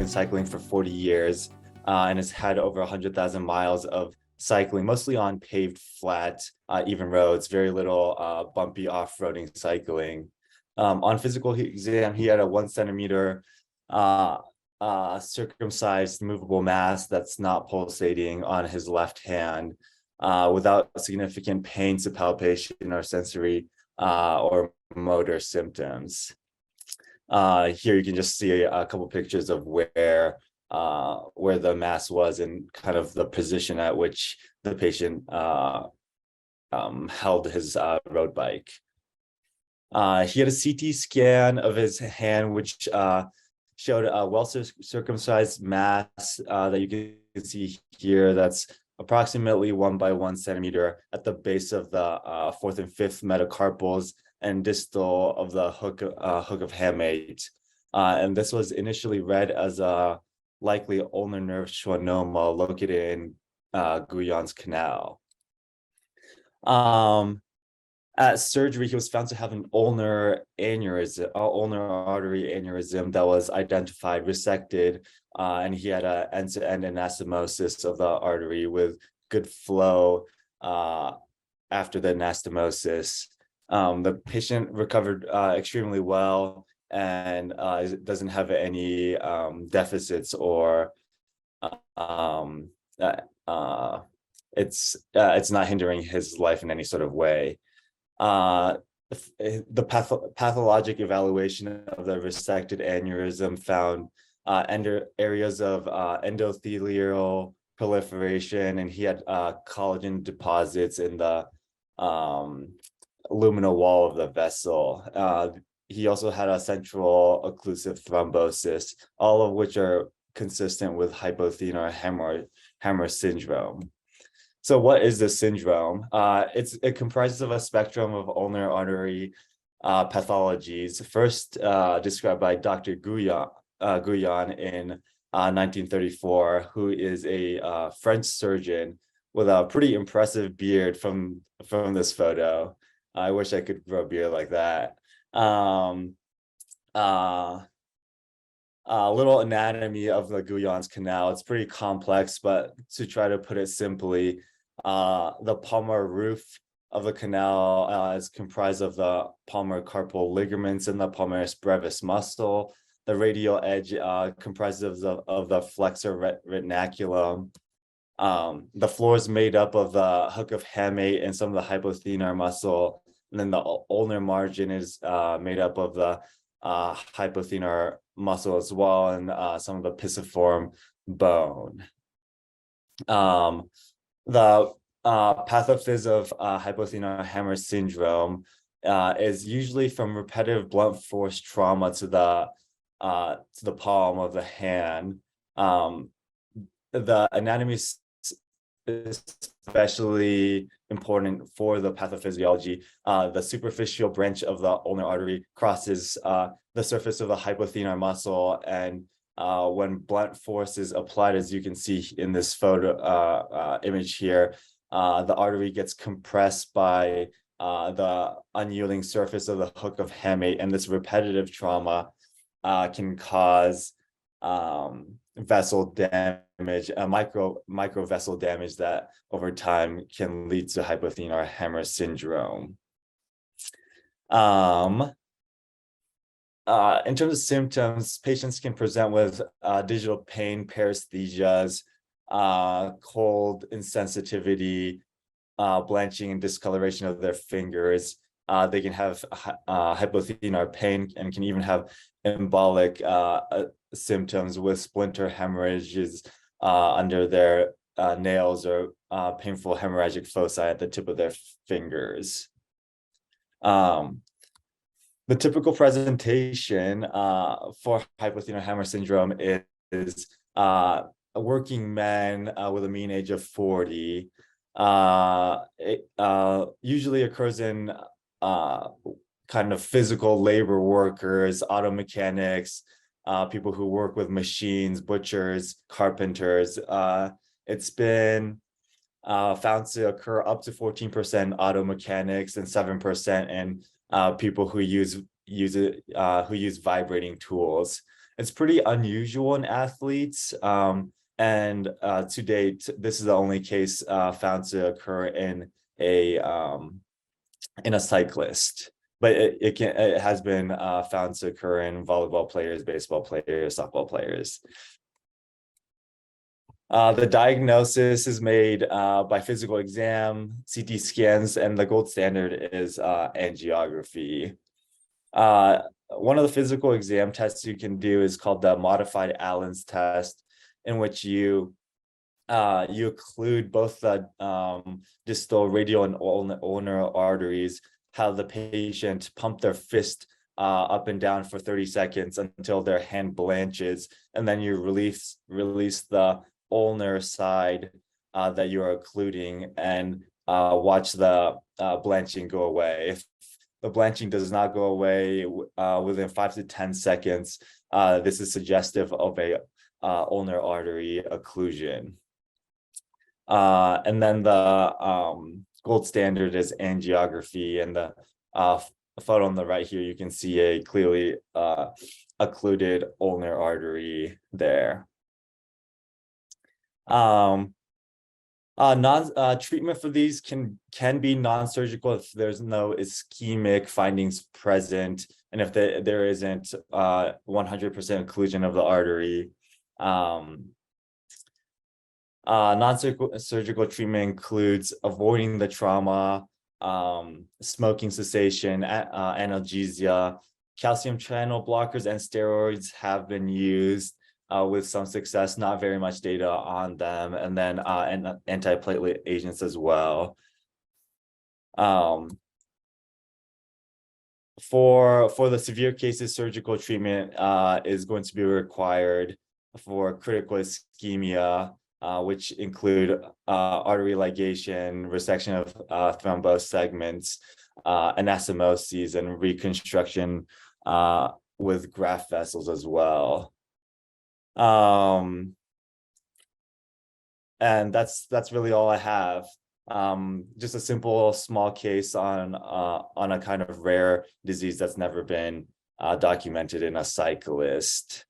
been cycling for 40 years and has had over 100,000 miles of cycling, mostly on paved, flat, even roads, very little bumpy off-roading cycling. On physical exam, he had a 1 centimeter circumcised movable mass that's not pulsating on his left hand, without significant pain to palpation or sensory or motor symptoms. Here you can just see a couple pictures of where the mass was and kind of the position at which the patient held his road bike. He had a CT scan of his hand, which showed a well-circumcised mass that you can see here. That's approximately 1 by 1 centimeter at the base of the 4th and 5th metacarpals and distal of the hook of hamate. And this was initially read as a likely ulnar nerve schwannoma located in Guyon's canal. At surgery, he was found to have an ulnar aneurysm, ulnar artery aneurysm that was identified, resected, and he had an end-to-end anastomosis of the artery with good flow after the anastomosis. The patient recovered extremely well and doesn't have any deficits or it's not hindering his life in any sort of way. The pathologic evaluation of the resected aneurysm found areas of endothelial proliferation, and he had collagen deposits in the luminal wall of the vessel. He also had a central occlusive thrombosis, all of which are consistent with hypothenar hammer syndrome. So what is this syndrome? It comprises of a spectrum of ulnar artery pathologies, first described by Dr. Guyon in 1934, who is a French surgeon with a pretty impressive beard from this photo. I wish I could grow a beard like that. A little anatomy of the Guyon's canal. It's pretty complex, but to try to put it simply, the palmar roof of the canal is comprised of the palmar carpal ligaments and the palmaris brevis muscle. The radial edge comprises of the flexor retinaculum. The floor is made up of the hook of hamate and some of the hypothenar muscle. And then the ulnar margin is made up of the hypothenar muscle as well, and some of the pisiform bone. The pathophys of hypothenar hammer syndrome is usually from repetitive blunt force trauma to the palm of the hand. The anatomy is especially important for the pathophysiology. The superficial branch of the ulnar artery crosses the surface of the hypothenar muscle, and when blunt force is applied, as you can see in this photo image here, the artery gets compressed by the unyielding surface of the hook of hamate, and this repetitive trauma can cause vessel damage, micro vessel damage that over time can lead to hypothenar hammer syndrome. In terms of symptoms, patients can present with digital pain, paresthesias, cold insensitivity, blanching and discoloration of their fingers. They can have hypothenar pain and can even have embolic symptoms with splinter hemorrhages under their nails or painful hemorrhagic foci at the tip of their fingers. The typical presentation for hypothenar hammer syndrome is working men with a mean age of 40. It usually occurs in kind of physical labor workers, auto mechanics, people who work with machines, butchers, carpenters. It's been found to occur up to 14% auto mechanics and 7% in people who use vibrating tools. It's pretty unusual in athletes. And to date, this is the only case found to occur in a cyclist. But it has been found to occur in volleyball players, baseball players, softball players. The diagnosis is made by physical exam, CT scans, and the gold standard is angiography. One of the physical exam tests you can do is called the modified Allen's test, in which you occlude both the distal, radial, and ulnar arteries, have the patient pump their fist up and down for 30 seconds until their hand blanches, and then you release the ulnar side that you are occluding, and watch the blanching go away. If the blanching does not go away within 5 to 10 seconds, this is suggestive of a ulnar artery occlusion. And then the gold standard is angiography, and the photo on the right here, you can see a clearly occluded ulnar artery there. Treatment for these can be non-surgical if there's no ischemic findings present, and if there isn't 100% occlusion of the artery. Non-surgical treatment includes avoiding the trauma, smoking cessation, analgesia, calcium channel blockers, and steroids have been used with some success, not very much data on them, and then antiplatelet agents as well. For the severe cases, surgical treatment is going to be required for critical ischemia, which include artery ligation, resection of thrombus segments, anastomoses, and reconstruction with graft vessels as well. And that's really all I have. Just a simple small case on a kind of rare disease that's never been documented in a cyclist.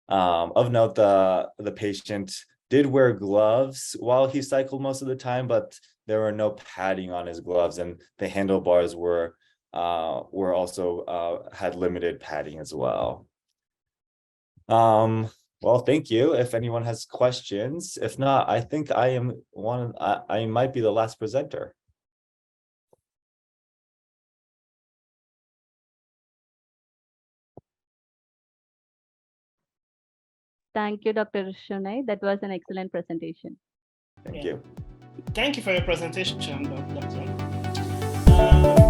Of note, the patient did wear gloves while he cycled most of the time, but there were no padding on his gloves, and the handlebars were also had limited padding as well. Well, thank you. If anyone has questions, if not, I think I might be the last presenter. Thank you, Dr. Shunei. That was an excellent presentation. Thank you. Thank you for your presentation, Doctor.